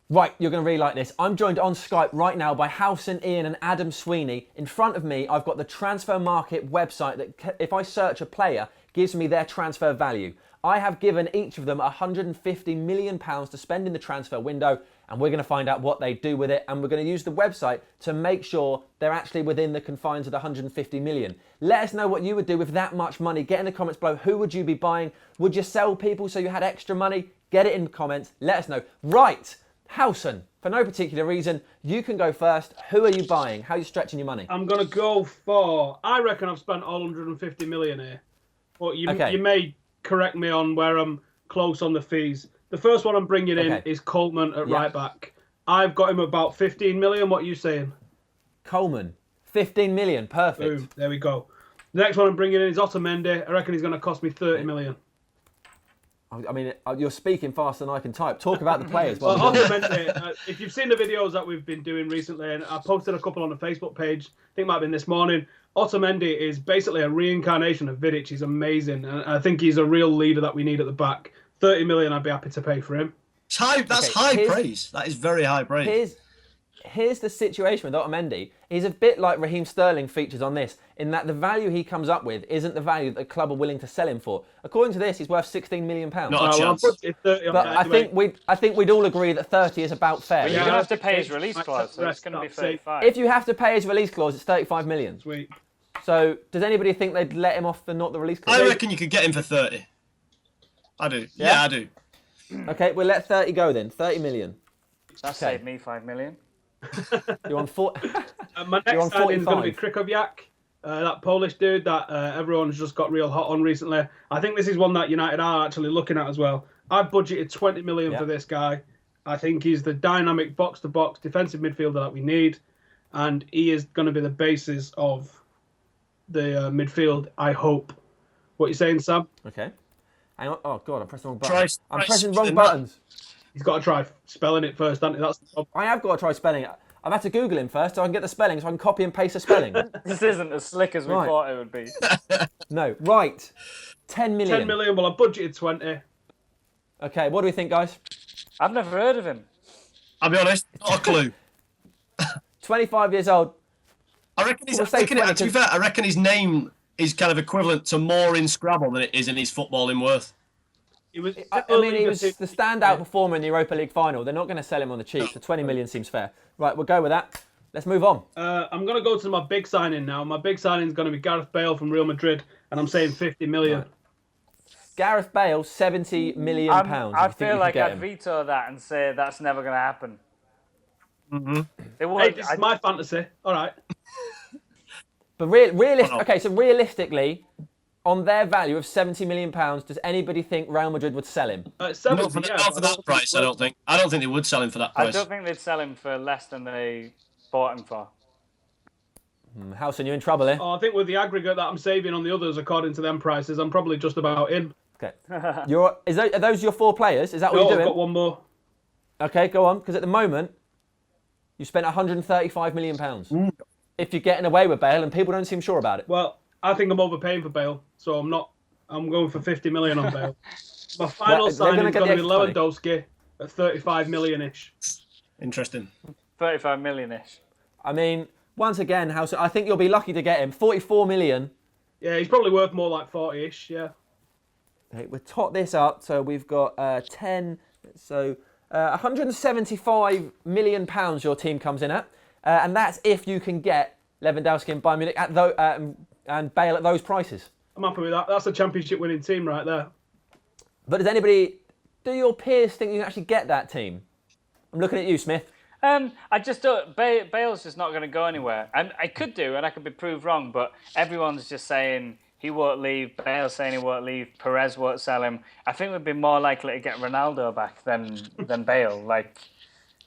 Right, you're going to really like this. I'm joined on Skype right now by Howson, Ian and Adam Sweeney. In front of me, I've got the transfer market website that, if I search a player, gives me their transfer value. I have given each of them £150 million to spend in the transfer window, and we're going to find out what they do with it, and we're going to use the website to make sure they're actually within the confines of the 150 million. Let us know what you would do with that much money. Get in the comments below. Who would you be buying? Would you sell people so you had extra money? Get it in the comments. Let us know. Right. Howson, for no particular reason, you can go first. Who are you buying? How are you stretching your money? I'm going to go for... I reckon I've spent all 150 million here. But you may correct me on where I'm close on the fees. The first one I'm bringing in is Coleman at right back. I've got him about 15 million. What are you saying? Coleman, 15 million. Perfect. Boom. There we go. The next one I'm bringing in is Otamendi. I reckon he's going to cost me 30 million. I mean, you're speaking faster than I can type. Talk about the players. Well, Otamendi, if you've seen the videos that we've been doing recently, and I posted a couple on the Facebook page, I think it might have been this morning, Otamendi is basically a reincarnation of Vidic. He's amazing, and I think he's a real leader that we need at the back. 30 million, I'd be happy to pay for him. That's high praise. That is very high praise. Here's the situation with Otamendi. He's a bit like Raheem Sterling features on this, in that the value he comes up with isn't the value that the club are willing to sell him for. According to this, he's worth £16 million. Not a chance. But I think we'd all agree that 30 is about fair. But you're going to have to pay his release clause, so it's going to be 35. If you have to pay his release clause, it's 35 million. Sweet. So does anybody think they'd let him off for not the release clause? I reckon you could get him for 30. I do. Yeah, I do. Okay, we'll let 30 go then. 30 million. That saved me 5 million. You're on 4. My next signing is going to be Krychowiak, that Polish dude that everyone's just got real hot on recently. I think this is one that United are actually looking at as well. I've budgeted 20 million for this guy. I think he's the dynamic box-to-box defensive midfielder that we need, and he is going to be the basis of the midfield, I hope. What are you saying, Sam? Okay. Hang on. Oh, God, I'm pressing the wrong buttons. I'm pressing the wrong buttons. He's got to try spelling it first, hasn't he? That's the problem. I have got to try spelling it. I've had to Google him first so I can get the spelling, so I can copy and paste the spelling. This isn't as slick as we thought it would be. No, right. 10 million. 10 million, well, I budgeted 20. Okay, what do we think, guys? I've never heard of him. I'll be honest, not a clue. 25 years old. I reckon to be fair, I reckon his name is kind of equivalent to more in Scrabble than it is in his footballing worth. He was the standout performer in the Europa League final. They're not going to sell him on the cheap, so 20 million seems fair. Right, we'll go with that. Let's move on. I'm going to go to my big signing now. My big signing is going to be Gareth Bale from Real Madrid, and I'm saying 50 million. Right. Gareth Bale, £70 million. I feel like I'd veto that and say that's never going to happen. Mm-hmm. Hey, this is my fantasy. All right. But realistically, on their value of £70 million, does anybody think Real Madrid would sell him? 70, not for that price, I don't think. I don't think they would sell him for that price. I don't think they'd sell him for less than they bought him for. Howson, you're in trouble here. I think with the aggregate that I'm saving on the others, according to them prices, I'm probably just about in. Okay. Are those your 4 players? Is that what you're doing? I've got one more. Okay, go on. Because at the moment, you spent £135 million. If you're getting away with Bale, and people don't seem sure about it. Well, I think I'm overpaying for Bale, so I'm not. I'm going for 50 million on Bale. My final signing is going to be Lewandowski at 35 million-ish. Interesting. 35 million-ish. I mean, once again, I think you'll be lucky to get him. 44 million. Yeah, he's probably worth more like 40-ish, yeah. Okay, we'll tot this up. So we've got 10. So £175 million your team comes in at. And that's if you can get Lewandowski and Bayern Munich and Bale at those prices. I'm happy with that. That's a championship winning team right there. But do your peers think you can actually get that team? I'm looking at you, Smith. I just don't. Bale's just not going to go anywhere. And I could do, and I could be proved wrong, but everyone's just saying he won't leave. Bale's saying he won't leave. Perez won't sell him. I think we'd be more likely to get Ronaldo back than Bale.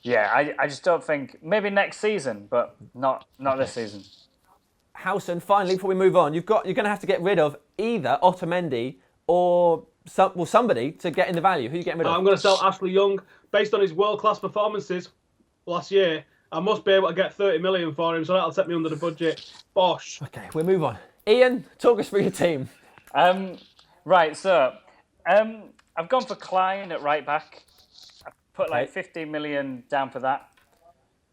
Yeah, I just don't think. Maybe next season, but not this season. Howson, finally, before we move on, you're going to have to get rid of either Otamendi or somebody to get in the value. Who are you getting rid of? I'm going to sell Ashley Young. Based on his world-class performances last year, I must be able to get 30 million for him, so that'll take me under the budget. Bosh. Okay, we'll move on. Ian, talk us through your team. Right, so I've gone for Klein at right back. put like 15 million down for that.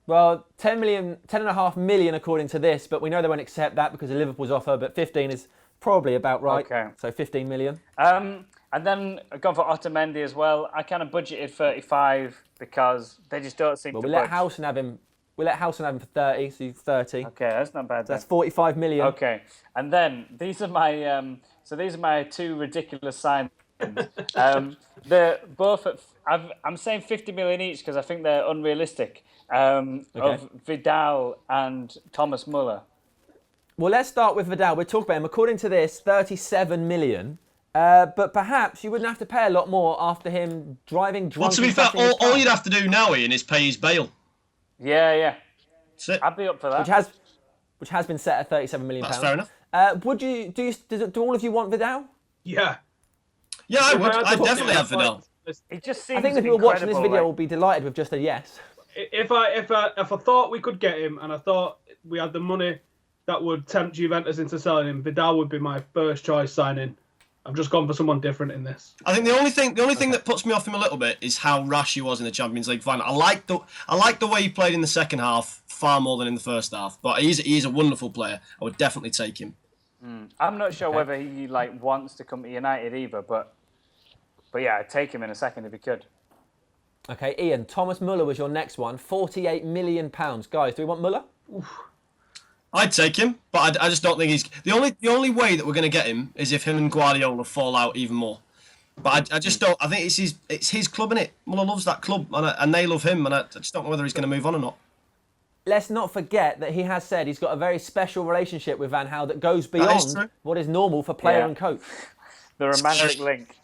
Well, 10.5 million according to this, but we know they won't accept that because of Liverpool's offer, but 15 is probably about right. Okay. So 15 million. And then I've gone for Otamendi as well. I kind of budgeted 35 because they just don't seem to we budge. let Howson have him. We let Howson have him for 30, so he's 30. Okay, that's not bad. So that's 45 million. Okay, and then these are my these are my two ridiculous signings. They're both at, I'm saying 50 million each because I think they're unrealistic. Of Vidal and Thomas Muller. Well, let's start with Vidal. We'll talk about him. According to this, 37 million. But perhaps you wouldn't have to pay a lot more after him driving drunk. Well, to be fair, all you'd have to do now, Ian, is pay his bail. Yeah. That's it. I'd be up for that. Which has been set at 37 million pounds. That's fair enough. Do all of you want Vidal? Yeah. Yeah, I would. I'd definitely have Vidal. It just seems I think the people watching this video will be delighted with just a yes. If I thought we could get him, and I thought we had the money that would tempt Juventus into selling him, Vidal would be my first choice signing. I've just gone for someone different in this. I think the only thing that puts me off him a little bit is how rash he was in the Champions League final. I like the way he played in the second half far more than in the first half. But he's a wonderful player. I would definitely take him. I'm not sure whether he wants to come to United either, but yeah, I'd take him in a second if he could. Okay, Ian, Thomas Muller was your next one. 48 million pounds. Guys, do we want Muller? I'd take him, but I just don't think he's the only way that we're going to get him is if him and Guardiola fall out even more. But I just don't. I think it's his club, innit? Muller loves that club, and they love him, and I just don't know whether he's going to move on or not. Let's not forget that he has said he's got a very special relationship with Van Gaal that goes beyond what is normal for player and coach. The romantic link.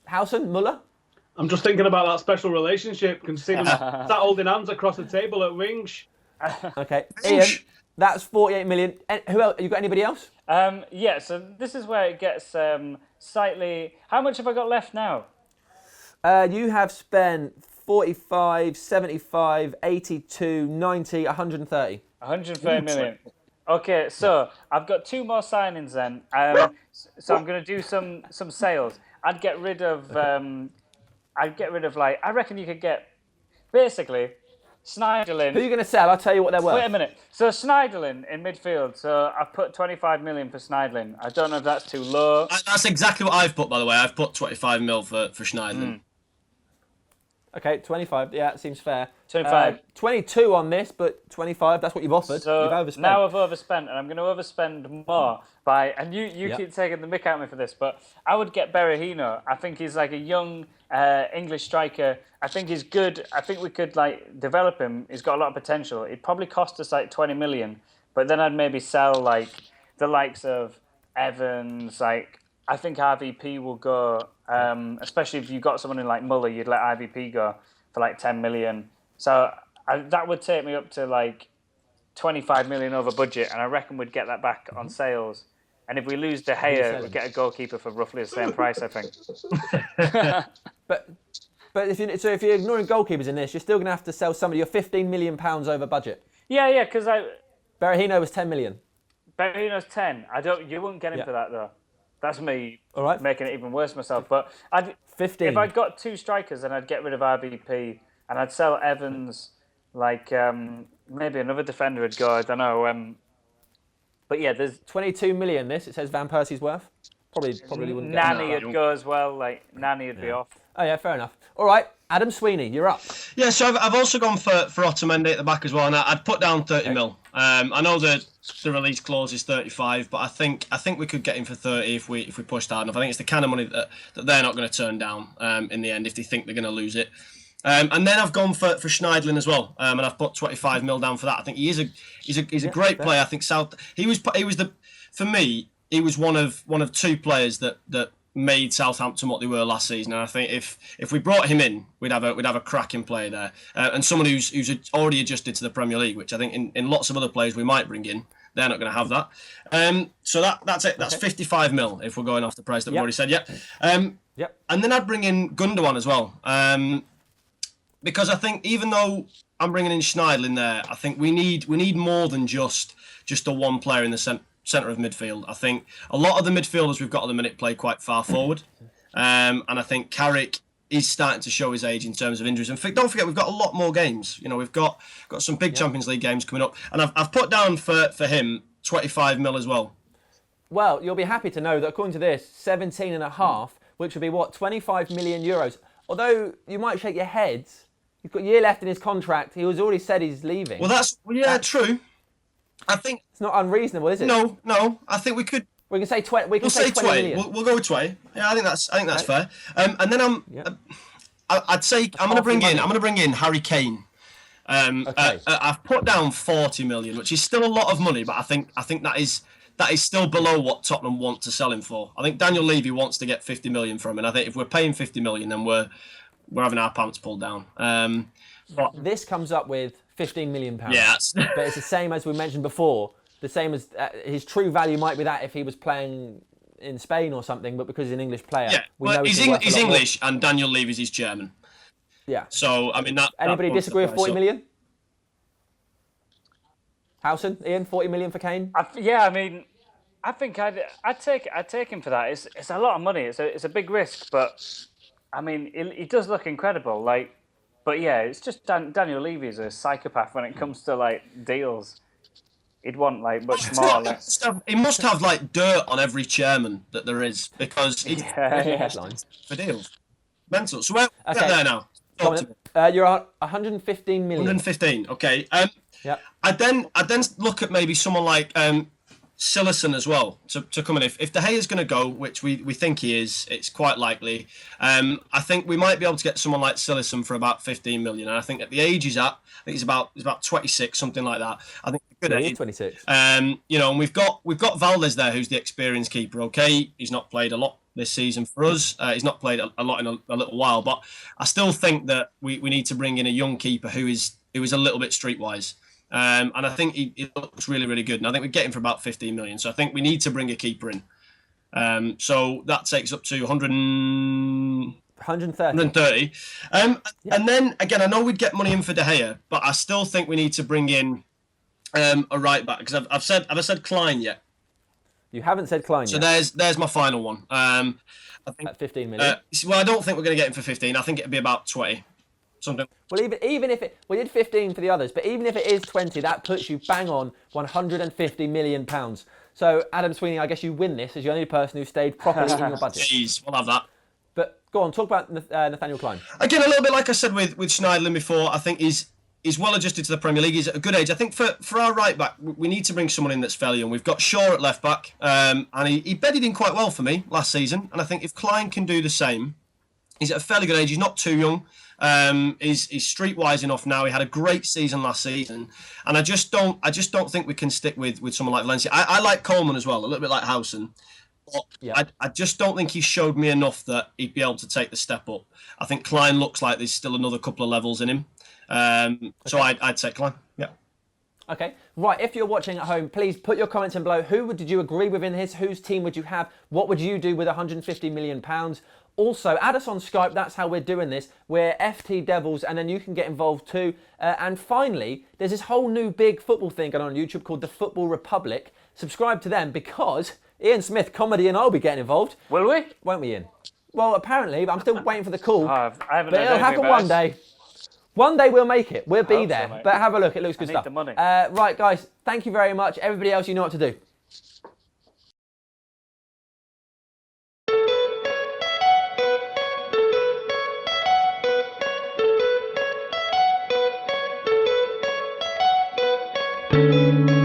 Howson, Muller? I'm just thinking about that special relationship. Can see them sat holding hands across the table at Wings. Okay, Ian, that's 48 million. Who else? You got anybody else? Yeah, so this is where it gets slightly... How much have I got left now? You have spent 45, 75, 82, 90, 130. 130 million. Okay, so I've got two more signings then. So I'm going to do some sales. I'd get rid of I reckon you could get basically Schneiderlin. Who are you going to sell? I'll tell you what they're worth. Wait a minute. So Schneiderlin in midfield. So I've put 25 million for Schneiderlin. I don't know if that's too low. That's exactly what I've put, by the way. I've put 25 mil for Schneiderlin. Okay, 25. Yeah, that seems fair. 25. 22 on this, but 25, that's what you've offered. So you've overspent. now I've overspent, and I'm going to overspend more by... And you keep taking the mick out of me for this, but I would get Berahino. I think he's like a young English striker. I think he's good. I think we could develop him. He's got a lot of potential. It'd probably cost us 20 million, but then I'd maybe sell the likes of Evans. I think RVP will go... especially if you've got someone like Muller, you'd let IVP go for 10 million. So that would take me up to 25 million over budget, and I reckon we'd get that back on sales. And if we lose De Gea, we'd get a goalkeeper for roughly the same price, I think. But if you're ignoring goalkeepers in this, you're still going to have to sell somebody. You're 15 million pounds over budget. Yeah, because Berahino was 10 million. Berahino's 10. You wouldn't get him for that though. That's me making it even worse myself. But 15. If I'd got two strikers, then I'd get rid of RVP and I'd sell Evans. Maybe another defender would go. I don't know. But yeah, there's 22 million. It says Van Persie's worth. Probably wouldn't. Nani would go as well. Nani would be off. Oh yeah, fair enough. All right, Adam Sweeney, you're up. Yeah, so I've also gone for Otamendi at the back as well, and I'd put down 30 mil. I know the release clause is 35, but I think we could get him for 30 if we pushed hard enough. I think it's the kind of money that they're not going to turn down in the end if they think they're going to lose it. And then I've gone for Schneiderlin as well, and I've put 25 mil down for that. I think he's a great player. I think he was one of two players that made Southampton what they were last season, and I think if we brought him in, we'd have a cracking player there, and someone who's already adjusted to the Premier League, which I think in lots of other players we might bring in, they're not going to have that. So that's it. That's 55 mil if we're going off the price that we've already said. And then I'd bring in Gundogan as well, because I think even though I'm bringing in Schneiderlin there, I think we need more than just a one player in the centre of midfield. I think a lot of the midfielders we've got at the minute play quite far forward, and I think Carrick is starting to show his age in terms of injuries. And don't forget, we've got a lot more games. You know, we've got some big Champions League games coming up, and I've put down for him 25 mil as well. Well, you'll be happy to know that according to this, 17 and a half, which would be what, 25 million euros. Although you might shake your heads, he's got a year left in his contract. He was already said he's leaving. Well, that's true. I think it's not unreasonable, is it? No. I think we could. We can say 20. We'll say 20 million. We'll go with 20. Yeah, I think that's fair. And then I'd say I'm going to bring in Harry Kane. I've put down 40 million, which is still a lot of money, but I think that is still below what Tottenham want to sell him for. I think Daniel Levy wants to get 50 million from him, and I think if we're paying 50 million, then we're having our pants pulled down. But this comes up with 15 million pounds. Yeah, but it's the same as we mentioned before. The same as his true value might be that if he was playing in Spain or something, but because he's an English player, he's English and Daniel Levy's his German. Yeah. So I mean that. Anybody disagree with 40 million? Howson, Ian, 40 million for Kane? I mean, I think I'd take him for that. It's a lot of money. It's a big risk, but I mean, he does look incredible. But yeah, it's just Daniel Levy is a psychopath when it comes to deals. He'd want much more. He must have dirt on every chairman that there is because he's headlines for deals. Mental. So we're there now. You're at 115 million. 115. Okay. Yeah. I'd then look at maybe someone like Cillessen as well to come in. If De Gea is going to go, which we think he is, it's quite likely. I think we might be able to get someone like Cillessen for about 15 million. And I think at the age he's at, I think he's about 26, something like that. I think good age. 26. And we've got Valdez there, who's the experienced keeper. Okay, he's not played a lot this season for us. He's not played a lot in a little while, but I still think that we need to bring in a young keeper who is a little bit streetwise. And I think he looks really, really good. And I think we get him for about 15 million. So I think we need to bring a keeper in. So that takes up to 130. 130. And then, again, I know we'd get money in for De Gea, but I still think we need to bring in a right back. Because have I said Klein yet? You haven't said Klein yet. So there's my final one. I think at 15 million. Well, I don't think we're going to get him for 15. I think it'd be about 20. Something. Well, even if we did 15 for the others, but even if it is 20, that puts you bang on 150 million pounds. So, Adam Sweeney, I guess you win this as you're the only person who stayed properly in your budget. Jeez, we'll have that. But go on, talk about Nathaniel Klein. Again, a little bit like I said with Schneiderlin before. I think he's well adjusted to the Premier League. He's at a good age. I think for our right back, we need to bring someone in that's fairly young. We've got Shaw at left back, and he bedded in quite well for me last season. And I think if Klein can do the same, he's at a fairly good age. He's not too young. He's streetwise enough now. He had a great season last season, and I just don't think we can stick with someone like Valencia. I like Coleman as well, a little bit like Howson. But I just don't think he showed me enough that he'd be able to take the step up. I think Klein looks like there's still another couple of levels in him. So I'd say Klein. Yeah. Okay. Right. If you're watching at home, please put your comments in below. Who did you agree with in his? Whose team would you have? What would you do with 150 million pounds? Also, add us on Skype. That's how we're doing this. We're FT Devils, and then you can get involved too. And finally, there's this whole new big football thing going on YouTube called the Football Republic. Subscribe to them because Ian Smith, comedy, and I'll be getting involved. Will we? Won't we, Ian? Well, apparently, but I'm still waiting for the call. I haven't. But it'll happen one day. One day we'll make it. We'll be there. So, but have a look. It looks good stuff. The money. Right, guys. Thank you very much. Everybody else, you know what to do. Thank you.